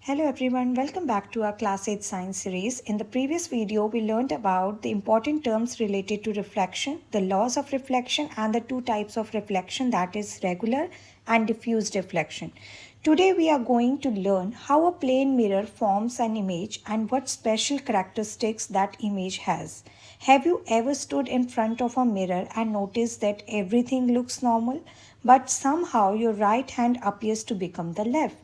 Hello everyone, welcome back to our Class 8 Science series. In the previous video, we learned about the important terms related to reflection, the laws of reflection and the two types of reflection, that is regular and diffused reflection. Today we are going to learn how a plane mirror forms an image and what special characteristics that image has. Have you ever stood in front of a mirror and noticed that everything looks normal, but somehow your right hand appears to become the left?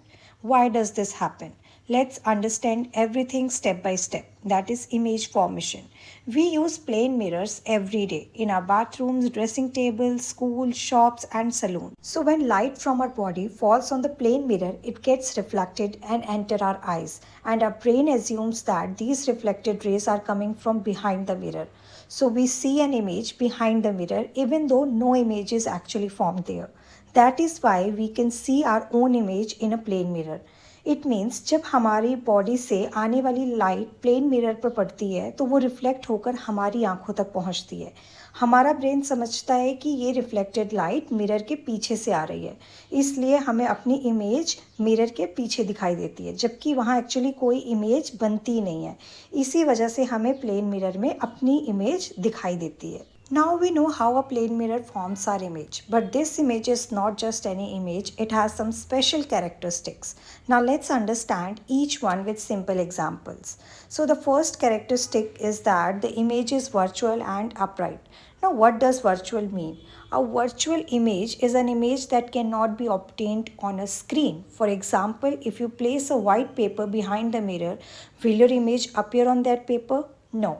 Why does this happen? Let's understand everything step by step. That is image formation. We use plane mirrors every day in our bathrooms, dressing tables, schools, shops, and saloons. So when light from our body falls on the plane mirror, it gets reflected and enter our eyes. And our brain assumes that these reflected rays are coming from behind the mirror. So we see an image behind the mirror even though no image is actually formed there. That is why we can see our own image in a plane mirror. It means जब हमारी body से आने वाली light plane mirror पर पड़ती है तो वो रिफ्लेक्ट होकर हमारी आंखों तक पहुंचती है. हमारा ब्रेन समझता है कि ये रिफ्लेक्टेड लाइट मिरर के पीछे से आ रही है, इसलिए हमें अपनी इमेज मिरर के पीछे दिखाई देती है, जबकि वहाँ एक्चुअली कोई इमेज बनती नहीं है. इसी वजह से हमें प्लेन मिरर में अपनी इमेज दिखाई देती है. Now we know how a plane mirror forms our image, but this image is not just any image, it has some special characteristics. Now let's understand each one with simple examples. So the first characteristic is that the image is virtual and upright. Now what does virtual mean? A virtual image is an image that cannot be obtained on a screen. For example, if you place a white paper behind the mirror, will your image appear on that paper? No.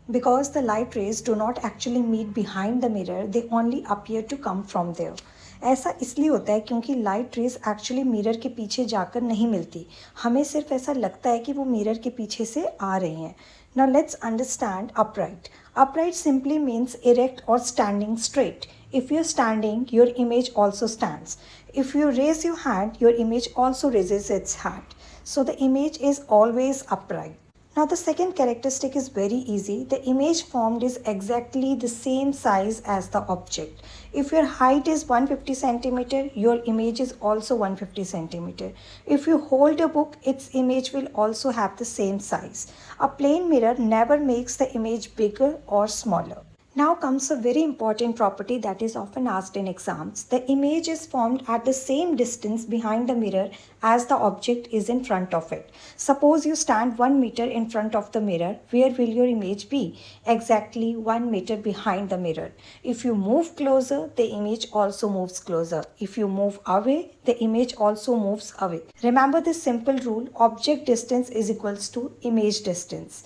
Because the light rays do not actually meet behind the mirror, they only appear to come from there. ऐसा इसलिए होता है क्योंकि light rays actually mirror के पीछे जाकर नहीं मिलती, हमें सिर्फ ऐसा लगता है कि वो मिरर के पीछे से आ रही हैं. Now let's understand upright. Upright simply means erect or standing straight. If you're standing, your image also stands. If you raise your hand, your image also raises its hand. So the image is always upright. Now the second characteristic is very easy. The image formed is exactly the same size as the object. If your height is 150 centimeter, your image is also 150 centimeter. If you hold a book, its image will also have the same size. A plane mirror never makes the image bigger or smaller. Now comes a very important property that is often asked in exams. The image is formed at the same distance behind the mirror as the object is in front of it. Suppose you stand 1 meter in front of the mirror, where will your image be? Exactly 1 meter behind the mirror. If you move closer, the image also moves closer. If you move away, the image also moves away. Remember this simple rule, object distance is equals to image distance.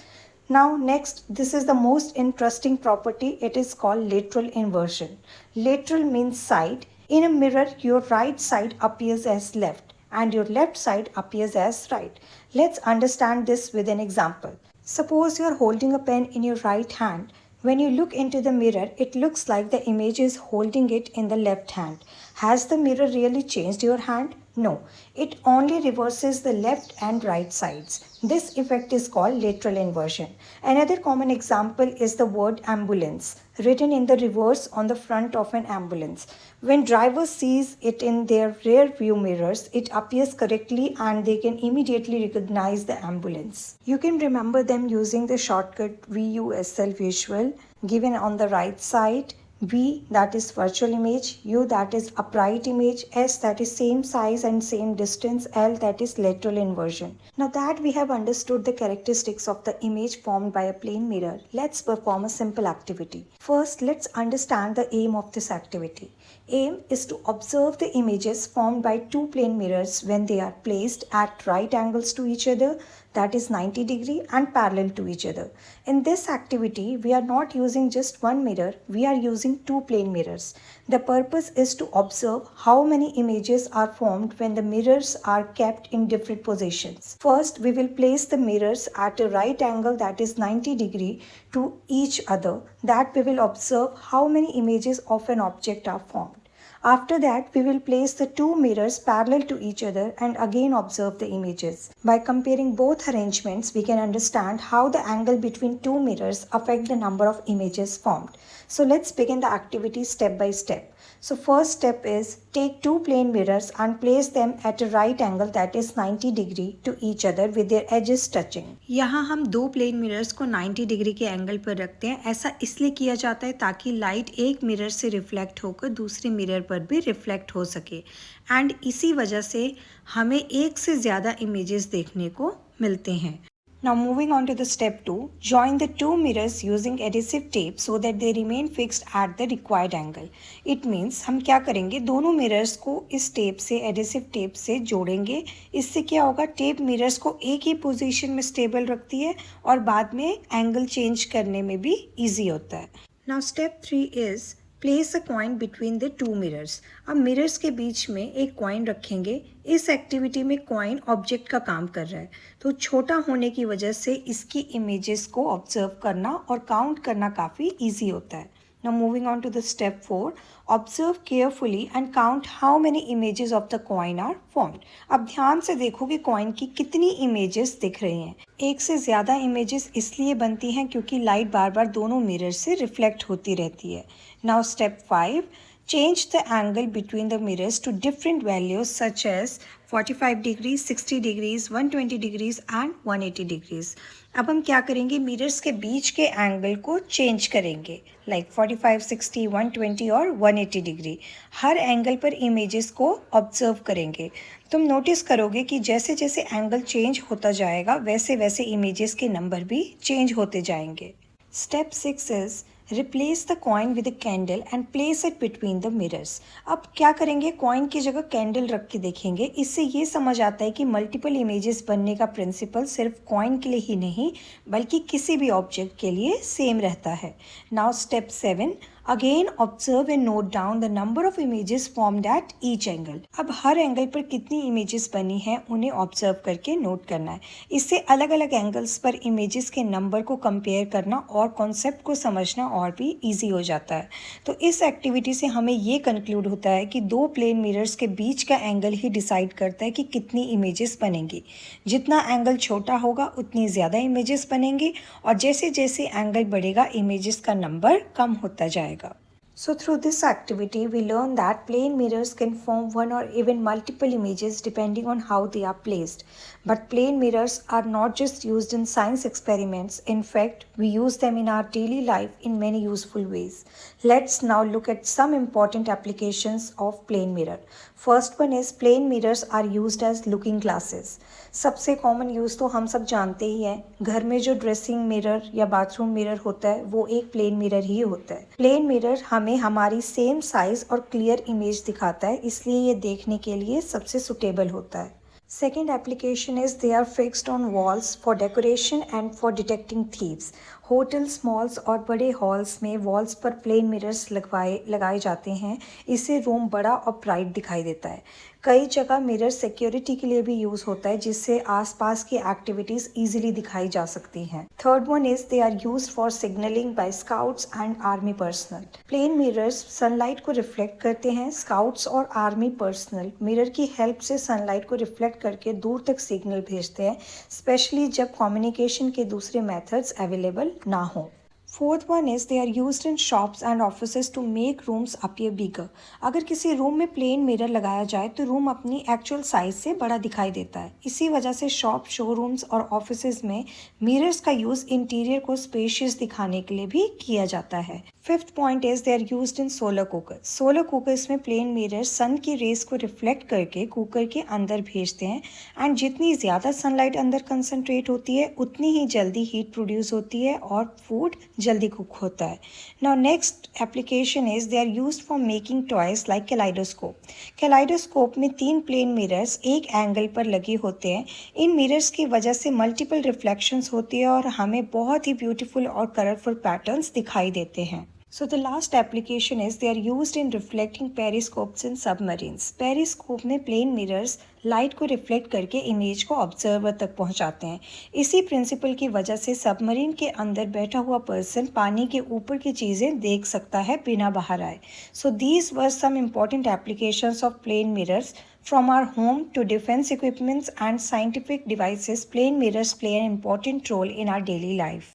Now next, this is the most interesting property. It is called lateral inversion. Lateral means side. In a mirror, your right side appears as left and your left side appears as right. Let's understand this with an example. Suppose you are holding a pen in your right hand. When you look into the mirror, it looks like the image is holding it in the left hand. Has the mirror really changed your hand? No, it only reverses the left and right sides. This effect is called lateral inversion. Another common example is the word ambulance, written in the reverse on the front of an ambulance. When driver sees it in their rear view mirrors, it appears correctly and they can immediately recognize the ambulance. You can remember them using the shortcut VUSL visual given on the right side. V, that is virtual image, U, that is upright image, S, that is same size and same distance, L, that is lateral inversion. Now that we have understood the characteristics of the image formed by a plane mirror, let's perform a simple activity. First, let's understand the aim of this activity. Aim is to observe the images formed by two plane mirrors when they are placed at right angles to each other, that is 90 degree and parallel to each other. In this activity, we are not using just one mirror, we are using two plane mirrors. The purpose is to observe how many images are formed when the mirrors are kept in different positions. First, we will place the mirrors at a right angle, that is 90 degree to each other, that we will observe how many images of an object are formed. After that, we will place the two mirrors parallel to each other and again observe the images. By comparing both arrangements, we can understand how the angle between two mirrors affect the number of images formed. So let's begin the activity step by step. So first step is take two plane mirrors and place them at a right angle that is 90 degree to each other with their edges touching. यहाँ हम दो plane mirrors को 90 degree के angle पर रखते हैं। ऐसा इसलिए किया जाता है ताकि लाइट एक मिरर से रिफ्लेक्ट होकर दूसरे मिरर पर भी रिफ्लेक्ट हो सके एंड इसी वजह से हमें एक से ज़्यादा इमेजेस देखने को मिलते हैं। Now moving on to the step 2, join the two mirrors using adhesive tape so that they remain fixed at the required angle. It means हम क्या करेंगे, दोनों मिरर्स को इस टेप से एडिसिव टेप से जोड़ेंगे। इससे क्या होगा, टेप मिरर्स को एक ही पोजीशन में स्टेबल रखती है और बाद में एंगल चेंज करने में भी इजी होता है। Now step 3 is place a coin between the two mirrors. अब मिरर्स के बीच में एक कॉइन रखेंगे। इस एक्टिविटी में कॉइन ऑब्जेक्ट का काम कर रहा है, तो छोटा होने की वजह से इसकी इमेजेस को ऑब्जर्व करना और काउंट करना काफ़ी इजी होता है। Now moving on to the step 4, observe carefully and count how many images of the coin are formed. अब ध्यान से देखो कि कॉइन की कितनी इमेजेस दिख रही हैं। एक से ज़्यादा इमेजेस इसलिए बनती हैं क्योंकि लाइट बार बार दोनों मिरर से रिफ्लेक्ट होती रहती है। Now step 5, change the angle between the mirrors to different values such as 45 degrees, 60 degrees, 120 degrees and 180 degrees. अब हम क्या करेंगे, मिरर्स के बीच के एंगल को चेंज करेंगे लाइक 45, 60, 120 और 180 डिग्री। हर एंगल पर इमेजेस को ऑब्जर्व करेंगे। तुम नोटिस करोगे कि जैसे जैसे एंगल चेंज होता जाएगा वैसे वैसे इमेजेस के नंबर भी चेंज होते जाएंगे। Step 6 is replace the coin with a candle and place it between the mirrors. अब क्या करेंगे, कॉइन की जगह कैंडल रख के देखेंगे। इससे ये समझ आता है कि मल्टीपल इमेजेस बनने का प्रिंसिपल सिर्फ कॉइन के लिए ही नहीं बल्कि किसी भी ऑब्जेक्ट के लिए सेम रहता है। Now step 7, again observe and note down the number of images formed at each angle. अब हर एंगल पर कितनी इमेजेस बनी हैं उन्हें ऑब्जर्व करके नोट करना है। इससे अलग अलग एंगल्स पर इमेजेस के नंबर को कंपेयर करना और कॉन्सेप्ट को समझना और भी इजी हो जाता है। तो इस एक्टिविटी से हमें ये कंक्लूड होता है कि दो प्लेन मिरर्स के बीच का एंगल ही डिसाइड करता है कि कितनी इमेजेस बनेंगी। जितना एंगल छोटा होगा उतनी ज़्यादा इमेजेस बनेंगी और जैसे जैसे एंगल बढ़ेगा इमेजेस का नंबर कम होता जाएगा। So through this activity, we learn that plane mirrors can form one or even multiple images depending on how they are placed. But plane mirrors are not just used in science experiments. In fact, we use them in our daily life in many useful ways. Let's now look at some important applications of plane mirror. First one is plane mirrors are used as looking glasses. सबसे common use तो हम सब जानते ही हैं। घर में जो dressing mirror या बाथरूम मिरर होता है वो एक प्लेन मिरर ही होता है। प्लेन मिरर हमें हमारी सेम साइज और क्लियर इमेज दिखाता है, इसलिए ये देखने के लिए सबसे सुटेबल होता है। Second application is they are fixed on walls for decoration and for detecting thieves. Hotels, malls और बड़े हॉल्स में वॉल्स पर प्लेन मिरर्स लगाए जाते हैं। इससे रूम बड़ा और ब्राइट दिखाई देता है। कई जगह मिरर सिक्योरिटी के लिए भी यूज़ होता है जिससे आसपास की एक्टिविटीज़ ईजिली दिखाई जा सकती हैं। Third one is they are used for signalling by scouts and army personnel. Plane mirrors sunlight को रिफ्लेक्ट करते हैं। स्काउट्स और आर्मी पर्सनल मिरर की हेल्प से सनलाइट को रिफ्लेक्ट करके दूर तक सिग्नल भेजते हैं, स्पेशली जब कम्युनिकेशन के दूसरे मेथड्स अवेलेबल ना हो। Fourth one is they are used in shops and offices to make rooms appear bigger. अगर किसी रूम में प्लेन मिरर लगाया जाए तो रूम अपनी एक्चुअल साइज से बड़ा दिखाई देता है। इसी वजह से शॉप, शोरूम्स और ऑफिसेज में मिरर्स का यूज इंटीरियर को स्पेशियस दिखाने के लिए भी किया जाता है। Fifth point is they are used in solar cooker. Solar cookers में प्लेन मिरर सन की रेस को रिफ्लेक्ट करके कुकर के अंदर भेजते हैं एंड जितनी ज़्यादा सनलाइट अंदर कंसंट्रेट होती है उतनी ही जल्दी हीट प्रोड्यूस होती है और फूड जल्दी कुक होता है। Now next application is they are used for making toys like kaleidoscope. Kaleidoscope में 3 प्लेन मिरर्स एक एंगल पर लगे होते हैं। इन मिरर्स की वजह से मल्टीपल रिफ्लेक्शंस होती है और हमें बहुत ही ब्यूटीफुल और कलरफुल पैटर्न्स दिखाई देते हैं। So the last application is they are used in reflecting periscopes in submarines. Periscope में प्लेन मिरर्स लाइट को रिफ्लेक्ट करके इमेज को ऑब्जर्वर तक पहुंचाते हैं। इसी प्रिंसिपल की वजह से सबमरीन के अंदर बैठा हुआ पर्सन पानी के ऊपर की चीज़ें देख सकता है बिना बाहर आए। So these were some important applications of plane mirrors. From our home to defense equipments and scientific devices, plane mirrors play an important role in our daily life.